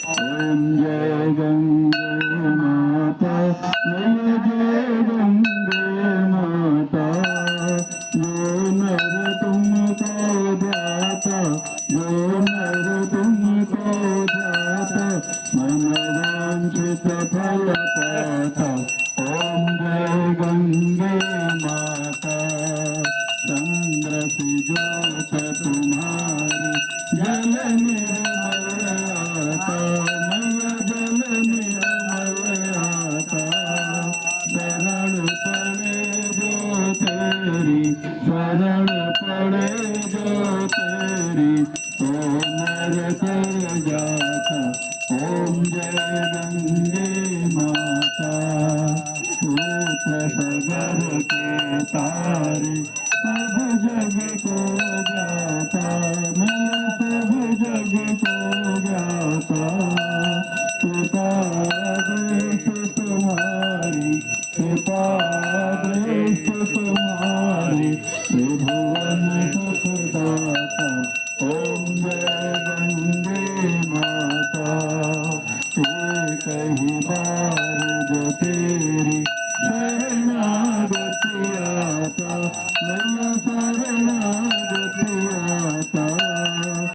ओम जय गंगे माता, जय जय गंगे माता। जो नर तुमको ध्याता, जो नर तुमको ध्याता, मनवांछित फल पाता। ओम जय गंगे माता। चंद्र की ज्योत तुम्हारी, जल निर्मल आता, मय जल निर्मल आता। शरण पड़े जो तेरी, शरण पड़े जो तेरी, तो नर तर जाता। ओम जय गंगे माता। सूत्र सगर के तारे, सब जग को जाता, मैं सब जग को जाता। कृपा दृष्टि तुम्हारी, कृपा दृष्टि तुम्हारी, प्रभु